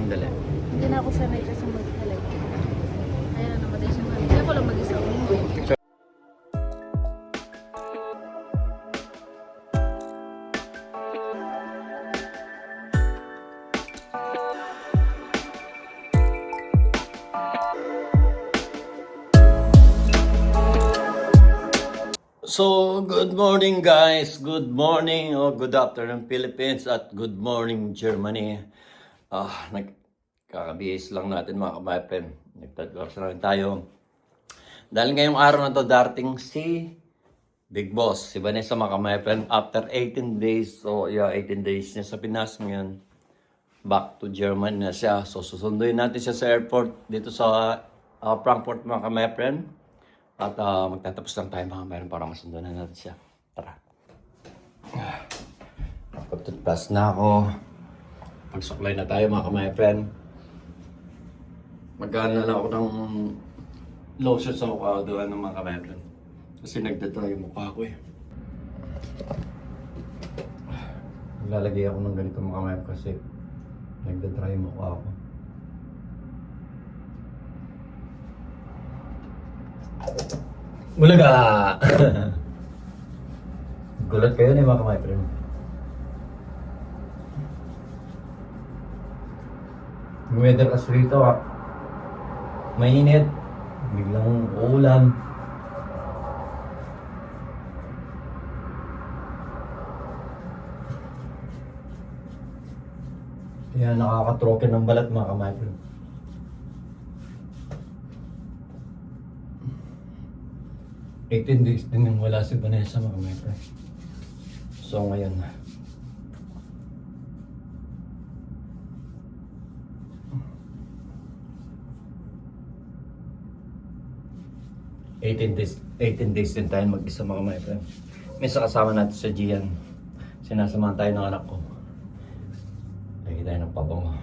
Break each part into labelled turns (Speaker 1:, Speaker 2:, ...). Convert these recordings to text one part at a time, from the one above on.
Speaker 1: Dali.
Speaker 2: Hindi na ako sanay kasi mag-highlight. Kaya na namatay siya man. Kaya ko lang mag-isa.
Speaker 1: So, good morning guys. Good morning o good afternoon Philippines at good morning Germany. Nagkakabihis lang natin mga kabayan. Nagtadworks lang tayo. Dahil ngayong araw na to darating si Big Boss, si Vanessa mga kabayan. After 18 days, so yeah, 18 days niya sa Pinas ngayon. Back to Germany na siya. So, susunduin natin siya sa airport dito sa Frankfurt mga kabayan. At magtatapos lang tayo mga mayroon para masundan na natin siya. Tara. Pagtutpas na ako. Pagsuklay na tayo mga my friend. Magkano lang ako ng lotion sa mukha doon ng mga my friend. Kasi nagdadry yung mukha ko eh. Naglalagay ako ng ganito mga my friend kasi nagdadry yung mukha ko. Bulaga! Gulat kayo ni mga my friend. Weather kasi rito mainit, biglang uulan. Kaya nakakatroke ng balat mga my friend. Eighteen days din yung wala si Vanessa mga my friend. So ngayon na. Eighteen days din tayo mag-isa mga my friend. Minsan kasama natin sa Gian. Sinasamahan tayo ng anak ko. Lagi tayo ng pabango.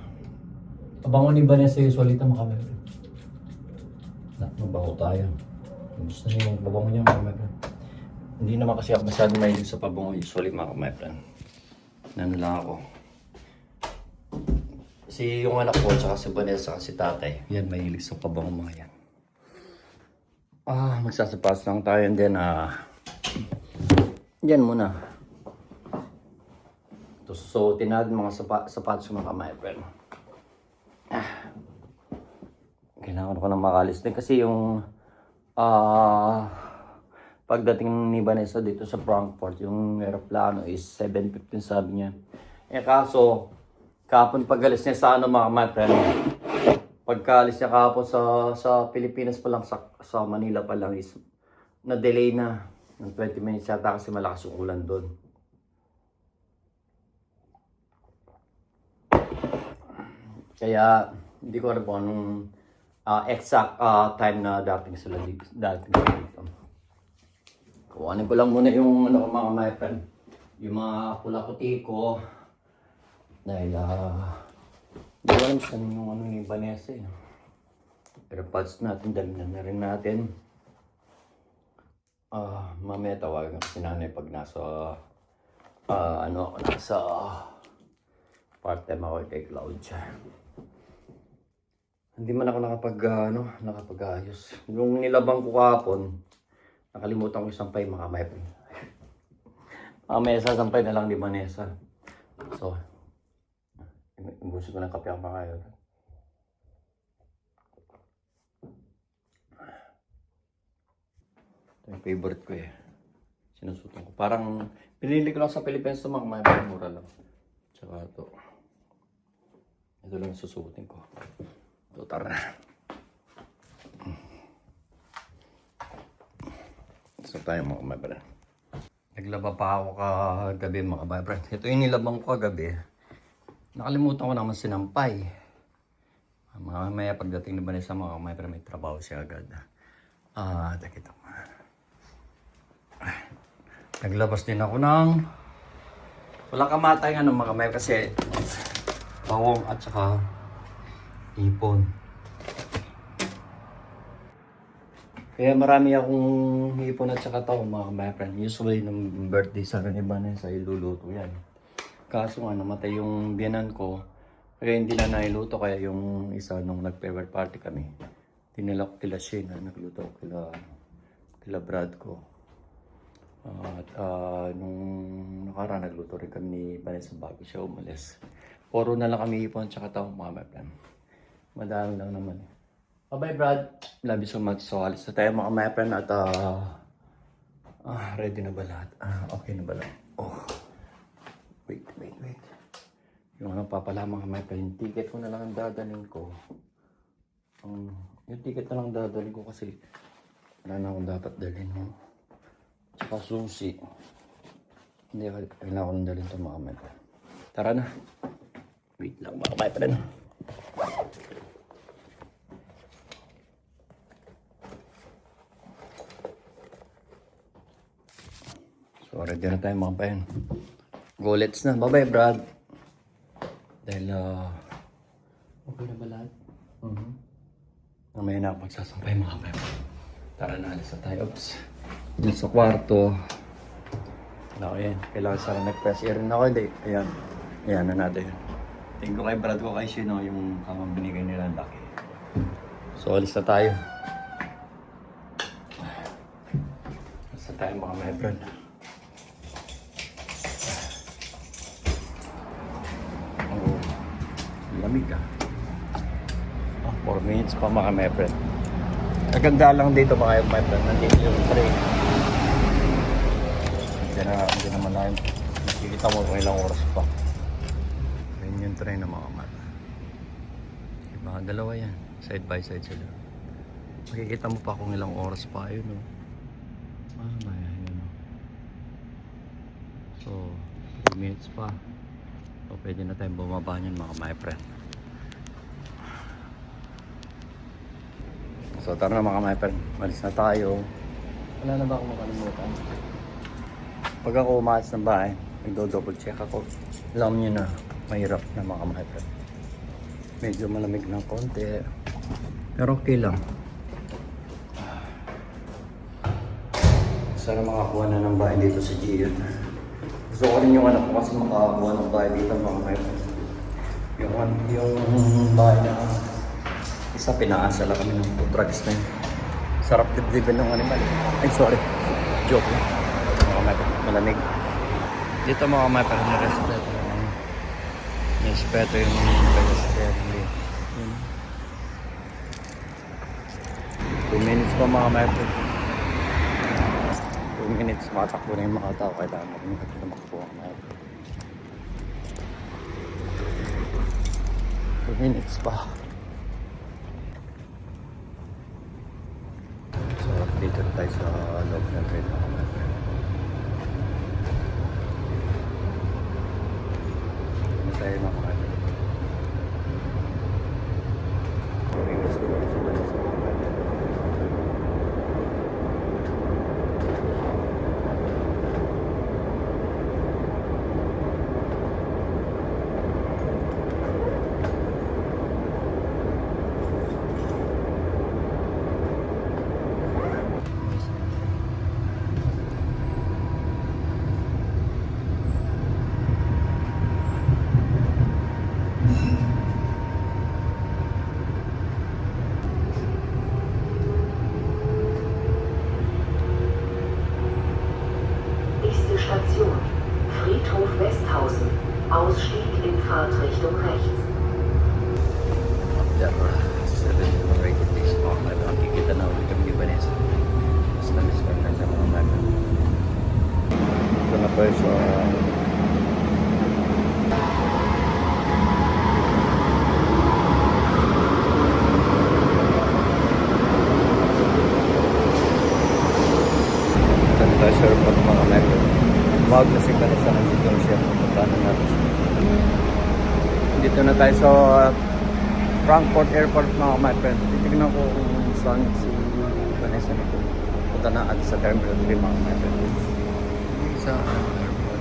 Speaker 1: Pabango ni Vanessa usually ito mga my friend. Mabango tayo. Gusto niyo yung pabango niya mga my friend. Hindi naman kasi ako masyadong mahilig sa pabango usually mga my friend. Nano lang ako. Si yung anak ko, tsaka si Vanessa, si tatay. Yan, mahilig sa pabango mga yan. Magsasapas lang tayo and then yan muna. Ito susuotin natin mga sapatos mga my friend. Kailangan ko na makalis din kasi yung pagdating ni Vanessa dito sa Frankfurt, yung aeroplano is 7:15 sabi niya. Kaso, kahapon pag-alis niya sa mga my friend, pagka-alis niya kahapon sa Pilipinas pa lang, sa Manila pa lang is na-delay na ng 20 minutes yata kasi malakas yung ulan doon. Kaya, hindi ko alam kung anong exact time na dating sila dito. Kuhanin ko lang muna yung mga my friend. Yung mga pula-puti ko. Dahil hindi ko alam saan yung ni Vanessa eh. Pero pads natin, dali na rin natin. Mamaya tawagan ko si nanay pag nasa nasa part-time ako kay Cloud siya. Hindi man ako nakapag-ayos. Yung nilabang ko kahapon, nakalimutan ko isampay mga my friend. Mamaya sasampay na lang ni Vanessa. So, imbusin ko ng kape ang mga yun. Ito yung favorite ko eh. Sinusutan ko. Parang pinili ko lang sa Pilipinas ito mga may mura lang. Tsaka ito. Ito lang yung susutin ko. Ito, tara na. So tayo mga kabayan. Naglaba pa ako kagabi mga kabayan. Ito yung nilabang ko kagabi. Nakalimutan ko naman sinampay. Mamaya pagdating na ba sa mga kabayan, may trabaho siya agad. Takita mo. Naglabas din ako ng walang kamatay nga ng mga kabayan kasi bawang at saka ipon. Kaya marami akong ipon at saka tao mga my friend. Usually ng birthday sa kaniba na sa iluluto yan. Kaso nga namatay yung biyanan ko Kaya hindi na nailuto, kaya yung isa nung nag-farewell party kami, tinala ko kila Shane, nagluto ko kila Brad ko. At nung nakaraan, nagluto rin kami ni Vanessa bago siya umalis. Puro na lang kami ipon tsaka tao, mga friend. Madami lang naman. Bye-bye, Brad. Love you so much. So, alis na tayo mga my friend at ready na ba lahat? Okay na ba lahat? Oh. Wait. Yung ano papala mga my friend, yung ticket ko na lang ang dadalhin ko. Yung ticket na lang dadalhin ko kasi wala na akong dapat dalhin. No? Tsaka susi. Hindi kailangan ko nang dalhin ito mga my friend. Tara na. Wait lang mga my friend. So, ready na tayo mga payan. Go, let's na. Bye-bye, Brad. Dahil, okay na ba lahat? Mamaya na ako magsasampay mga payan. Tara na, alis na tayo. Oops. Dito sa kwarto. Wala ko yan. Kailangan sana nag-press air rin ako. Hindi. Ayan. Ayan na natin. Tingin ko kay Brad ko kay Shino yung kamang binigay nila ang laki. So, alis na tayo. Alis na tayo mga my friend. Lamig 4 minutes pa mga my friend. Naganda lang dito mga my friend. Nandito yung train. Hindi naman na yun. Nakikita mo kung ilang oras pa. Ayun yung train ng mga my friend. Diba? Dalawa yan. Side by side sila. Makikita mo pa kung ilang oras pa. Ayun o. Ayun o. So, 3 minutes pa. So, pwede na tayong bumaba niyan mga my friend. So, tara na mga my friend. Malis na tayo. Wala na ba akong makalimutan? Pag ako umalis ng bahay, nagdo-double check ako. Alam niyo na, mahirap na mga my friend. Medyo malamig ng konti. Pero okay lang. Sana makakuha na ng bahay dito sa Gion. Gusto ko rin yung anak ko kasi makakuha ng bahay dito mga my friend. Yung bahay na isa pinaasala kami ng food trucks na yun. Sarap dibdibin ng animal. Ay sorry, joke lang. Mga my friend, malamig. Dito mga my friend, na-respeto. Na-respeto yung pedestrian. 2 minutes pa mga my friend. 2 minutes, makatakbo na yung mga tao. Kailangan natin makakuha mga my friend. 2 minutes pa. So, dito na tayo sa loob ng train mga my friend. Dito tayo mga my friend.
Speaker 3: Station Friedhof Westhausen. Ausstieg in Fahrtrichtung rechts.
Speaker 1: After 7 rated days po, nakikita na ulit kami ni Vanessa. Mas na-miss ko na siya mga mga. Ito na po sa tayo sa airport mga member. Tumawag na si Vanessa ng dito siya. Puntahan natin siya. Dito na tayo sa Frankfurt Airport mga my friend. Titignan ko kung saan si Vanessa nito. Punta na at sa Terminal 3 mga my friend. Sa airport.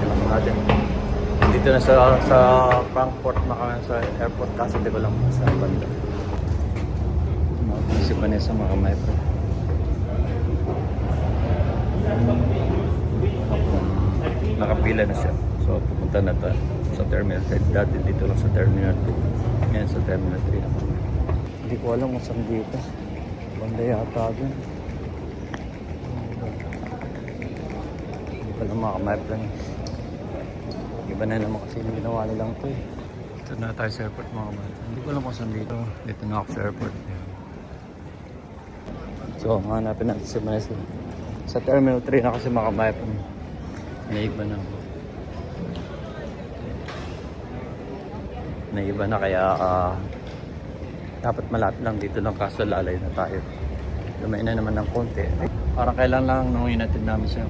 Speaker 1: Tignan natin. Dito na sa Frankfurt sa airport kasi di ko lang sa banda. Si Vanessa mga my friend. Nakapila na siya. So pupunta Ito na to. Sa Terminal 3. Dati dito lang sa Terminal 2. Ngayon sa Terminal 3 na. Hindi ko alam kung saan dito. Banda yata dun. Hindi pa lang makamap lang. Iba na naman kasi yung ginawa nilang ito eh. Ito na tayo sa airport mga kapatid. Hindi ko alam kung saan dito. Dito na ako sa airport. So, hanapin natin si Vanessa. Sa Terminal 3 na kasi makamap. Naiba na ako. Naiba na kaya dapat malapit lang dito lang kaso lalay na tayo. Lumain na naman ng konti. Parang kailan lang nung inatid namin siya.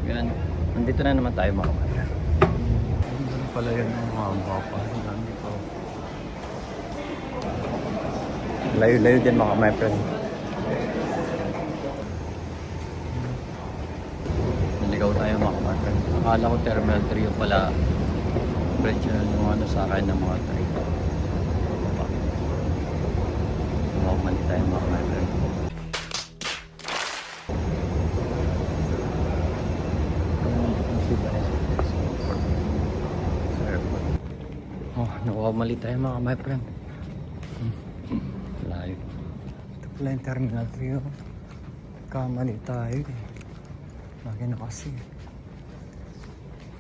Speaker 1: Yan. Nandito na naman tayo mga kapatid. Ano pala yun ang mga mapa. Layo-layo din mga my friend. Naligaw tayo mga my friend. Akala ko Terminal 3 yung pala. Original yung ano sa akin ng mga 3. Mali tayo mga my friend. Oh, nakamali tayo mga my friend. Layo. Ito pala yung Terminal 3 oh. Kamali tayo eh. Lagi na kasi.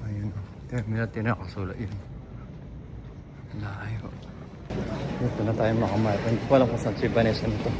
Speaker 1: Ayun oh. Terminal 3 nakasulat yun. Layo. Dito na tayo mga my friend. Hindi ko alam kung saan si Vanessa nito.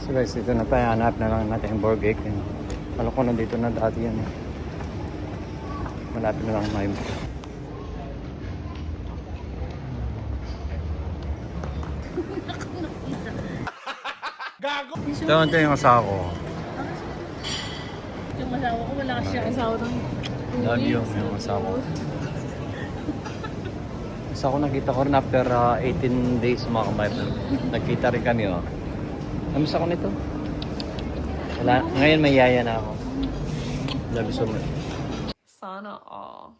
Speaker 1: So guys, dito na tayo. Hanap na lang natin yung Borgate. Alam ko nandito na dati yan. Malapit na lang tayo.
Speaker 2: Gago!
Speaker 1: Ito yung asawa ko.
Speaker 2: Yung asawa ko, wala kasi siyang asawa ng
Speaker 1: Love you, yung asawa ko. Isa ko nakita ko rin after 18 days mga kamay. Nagkita rin kami oh. Namiss ako nito. Wala, ngayon may yaya na ako. Love you so much.
Speaker 2: Sana all.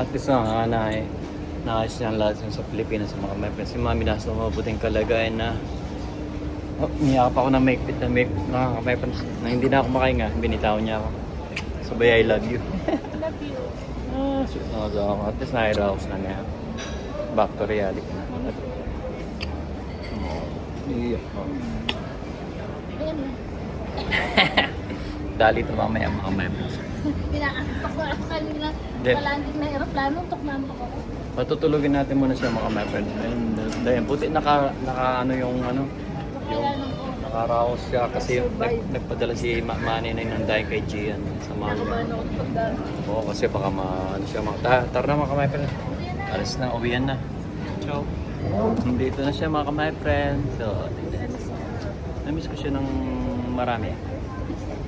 Speaker 1: At least naayos niya ang lahat sa Pilipinas sa mga kamay. Si mami nasa mabuting kalagayan na niyakap ako na maikpit na kamay na hindi na ako makahinga. Binitaw niya ako. Sabay I love you.
Speaker 2: Love you.
Speaker 1: At least na-arouse na niya. Back to reality na. Iyak ko.
Speaker 2: Ayan na.
Speaker 1: Dali ito mamaya mga members.
Speaker 2: Pinaantok ko ako kanina. Palanding na aeroplano, tuknantok ako.
Speaker 1: Patutulugin natin muna siya mga my friends. Ayun, dahil buti naka ano yung ano.
Speaker 2: Kailangan ko.
Speaker 1: Nakaraos siya kasi nagpadala si Manny na inandahin kay Gian sa mga.
Speaker 2: Nakabahan ako pagdaan.
Speaker 1: Oo, kasi baka ano siya mga. Tara na mga my friends. Alis na, uwian na. Ciao. Dito na siya mga my friends. So, namiss ko siya ng marami.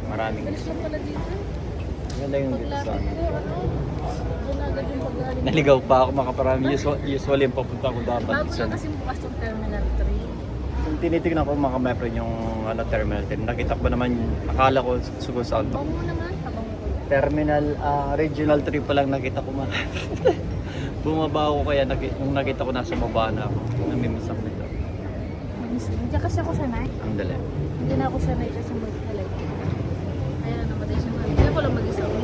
Speaker 1: Maraming
Speaker 2: Alis lang pala dito.
Speaker 1: Ganda yung dito sa
Speaker 2: Paglapit ko, doon agad yung paggaling.
Speaker 1: Naligaw pa ako makaparami. Usually yung papunta ko dapat.
Speaker 2: Bago na kasi bukas yung Terminal 3.
Speaker 1: Kung tinitignan ko mga kamepre yung Terminal 10, nakita ko naman, akala ko Sugo South.
Speaker 2: Bango mo naman, tabang mo.
Speaker 1: Terminal Regional 3 pa lang nakita ko man. Bumaba ako kaya nung nakita ko nasa baba na ako. Namimiss ako nito.
Speaker 2: Hindi kasi ako sanay.
Speaker 1: Ang dali.
Speaker 2: Hindi na ako sanay kasi mag-highlight. Kaya na namatay siya man. Kaya ko lang mag-isa ako.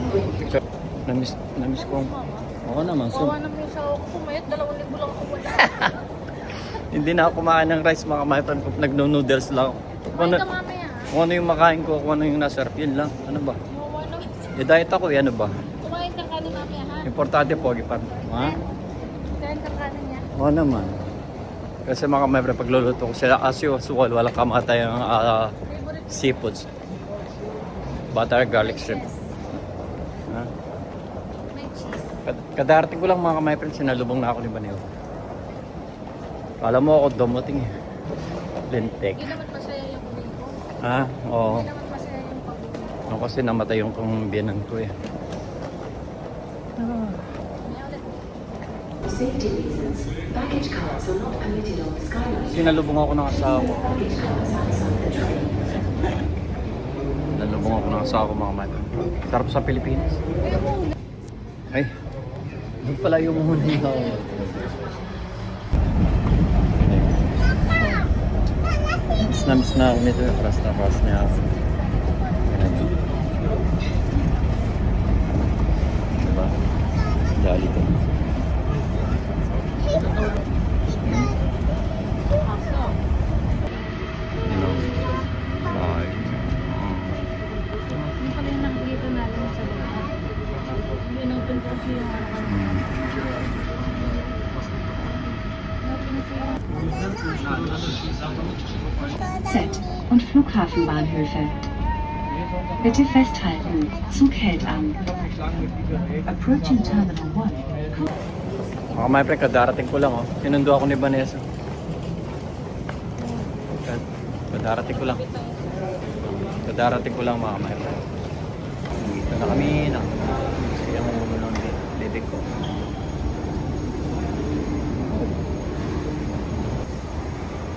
Speaker 1: Picture. Namiss ko. Oo naman. So,
Speaker 2: Kawa naman yung sawa ko. Pumayat, 2,000 lang ako wala.
Speaker 1: hindi na ako kumain ng rice mga kamepre. Nagno-noodles lang.
Speaker 2: Kumain ka mamaya.
Speaker 1: Kung ano yung makain ko, kung ano yung nasarap, yun lang. Ano ba?
Speaker 2: Oo
Speaker 1: diet ako, ano ba?
Speaker 2: Kumain kang kanin mamaya, ha?
Speaker 1: Importante pogi pa. Ha?
Speaker 2: Kumain kang kanin niya.
Speaker 1: Oo naman. Kasi mga may pagluluto ko sila as usual, walang kamatay ang seafoods. Butter garlic shrimp.
Speaker 2: Yes.
Speaker 1: Ha?
Speaker 2: May cheese.
Speaker 1: Kadarating ko lang mga kamay friends, sinalubong na ako ni Baneo. Kala mo ako dumating eh. Lintik.
Speaker 2: Hindi naman masaya yung uwi ko.
Speaker 1: Ha? Oo.
Speaker 2: Hindi naman masaya yung pag-uwi ko.
Speaker 1: Ako kasi namatay yung kong biyanan ko eh.
Speaker 2: May ulit.
Speaker 3: For safety reasons, baggage carts are not permitted on the skyline.
Speaker 1: Sinalubong ako ng asawa ko.
Speaker 3: Baggage carts outside the train.
Speaker 1: Sinalubong ako ng asawa ko mga kamay friends. Sarap sa Pilipinas.
Speaker 2: Kaya mo ulit.
Speaker 1: Ay, doon pala yung muna yung miss na ako nito, paras niya ako. Diba? Dali ko. You know, bye.
Speaker 2: Yung pala yung nakikita natin sa loob. Inopen ko kasi yung ano kanina.
Speaker 4: Z und Flughafenbahnhöfe. Bitte festhalten, Zug hält an. Approaching Terminal 1.
Speaker 1: Mga my friend, kadarating ko lang oh. Sinundo ako ni Vanessa. Kadarating ko lang. Kadarating ko lang mga my friend. Dito na kami na. Sige ang ulo ng bibig ko.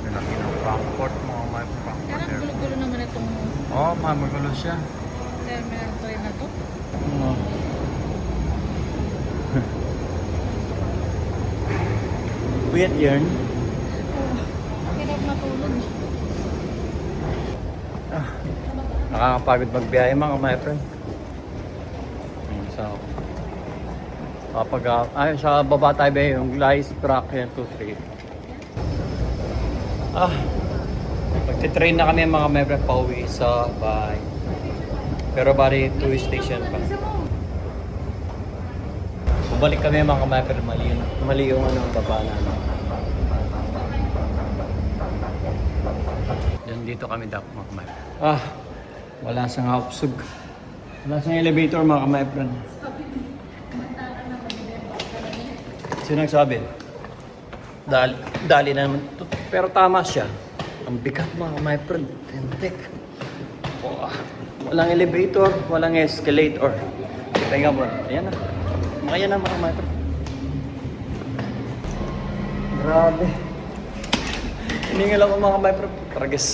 Speaker 1: Laki ng Frankfurt mga my
Speaker 2: Parang
Speaker 1: Frankfurt.
Speaker 2: gulo-gulo naman itong
Speaker 1: Oo, magulo siya.
Speaker 2: terminal train na to.
Speaker 1: Oo. Weird yarn.
Speaker 2: Hirap matulog.
Speaker 1: Nakakapagod magbiyahe mga my friend. So, kapag sa baba tayo ba yung lies track yan 2-3. Magti-train na kami mga my friend pauwi sa bahay. Pero bali 2 station pa. Bumalik kami mga my friend, mali yung ano, baba namin. Yan dito kami dapat mga my friend. Wala sang upsug. Wala sang elevator mga my friend. Sino nagsabi? Dali na naman. Pero tama siya. Ang bigat mga my friend. Tintik. Walang elevator, walang escalator. Tingnan mo. Ayan na. Makaya na mga my friend. Grabe. Hiningal ako mga my friend. Tragis.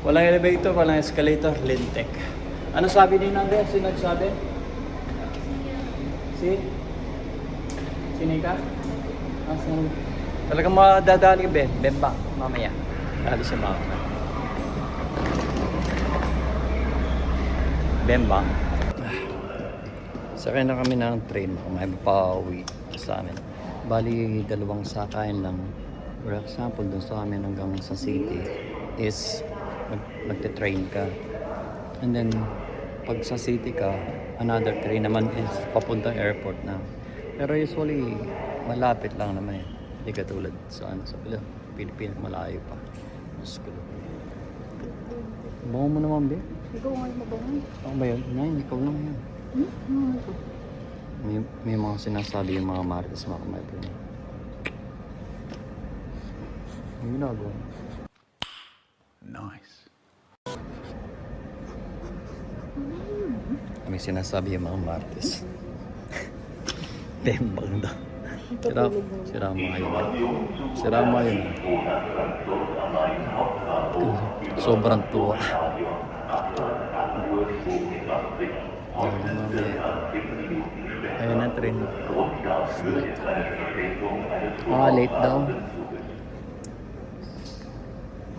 Speaker 1: Walang elevator, walang escalator. Lintik. Ano sabi ni Nande? Sino nagsabi? Si Nika? Talagang madadali be. Bemba. Mamaya. Dali siya mamaya. Bemba. Sakay na kami ng train. May pauwi sa amin. Bali, 2 sakayan lang. For example, dun sa amin hanggang sa city is magte-train ka. And then, pag sa city ka, another train naman is papuntang airport na. Pero usually, malapit lang naman eh. Hindi katulad sa Pilipinas, malayo pa. Diyos ko. Bango mo naman, be.
Speaker 2: Ikaw nga yung mabangoy.
Speaker 1: Ako ba yun? Nay, ikaw lang yun. May mga sinasabi yung mga marites, mga kumaipin. Ang ginagawa. Nice. May sinasabi yung mga marites. Bembang daw. Sira mo ngayon. Sira mo ngayon. Sobrang tuwa. Ayun na train. Late daw.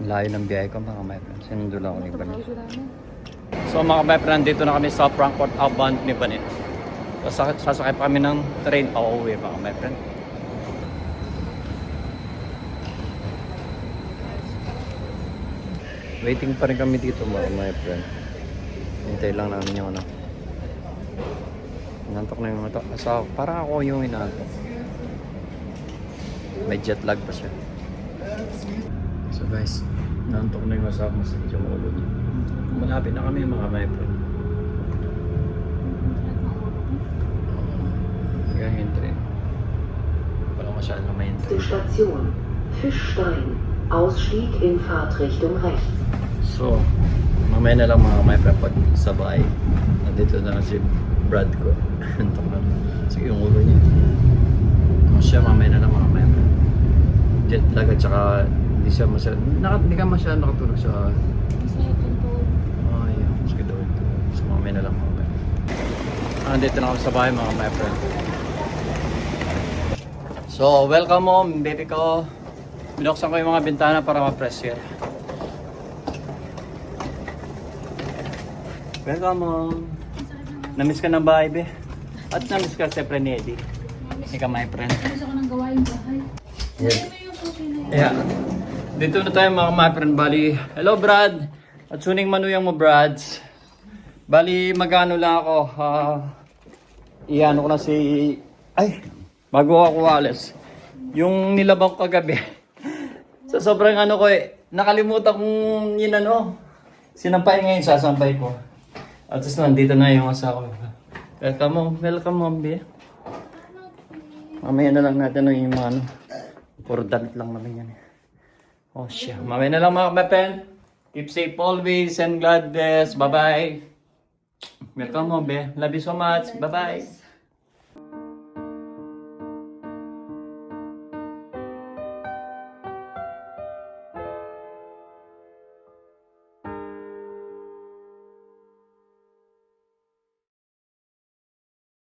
Speaker 1: Layo ng biyahe ko mga my friends. Sinundo lang ako ni Banin. So mga my friends, dito na kami sa Frankfurt outbound ni Banin. Sasakay pa kami ng train pa uuwi mga my friend. Waiting pa rin kami dito mga my friend. Hintay lang namin yung ano. Nantok na yung mata. So, parang ako yung inaantok. May jet lag pa siya. So guys, nantok na yung asawa mo sa yung ulo niya. Malapit na kami mga my friend. Kaya hintrin. Wala masyadong na mahintrin.
Speaker 3: Nächste Station. Fischstein. Ausstieg in Fahrtrichtung rechts.
Speaker 1: So, mamaya na lang mga my friend pag sabay. Nandito na si Brad ko. Nantok na. Sige yung ulo niya. Siya mamaya na lang mga my friend. Jet lag at saka hindi siya masyadong, hindi ka masyadong nakatulog sa...
Speaker 2: Masaya itong tulog.
Speaker 1: Ay, sige daw ito. So mamaya na lang mga my friend. Andito na kami sa bahay mga my friend. So, welcome home, baby ko. Binuksan ko yung mga bintana para ma-press air. Welcome home. Namiss ka ng bahay, be. At namiss ka siyempre ni Eddie. Ika, my friend.
Speaker 2: Gusto ko nang gawain bahay.
Speaker 1: Yes.
Speaker 2: Ano yung suki na yun?
Speaker 1: Yeah. Dito na tayo mga my friend. Bali, hello Brad. At suning manuyang mo, Brads. Bali, magano lang ako. Iano ko na si... Ay, bago ako alis. Yung nilabang ko kagabi. Sa sobrang ano ko nakalimutan kong yun ano. Sinampay ngayon, sasampay ko. At least nandito na yung asawa ko. Welcome home, be. Mamaya na lang natin yung mga ano. Puro damit lang naman yan. Oh, siya. Mamaya na lang mga kamepen. Keep safe always and God bless. Bye-bye. Welcome home, be. Love you so much. Bye-bye.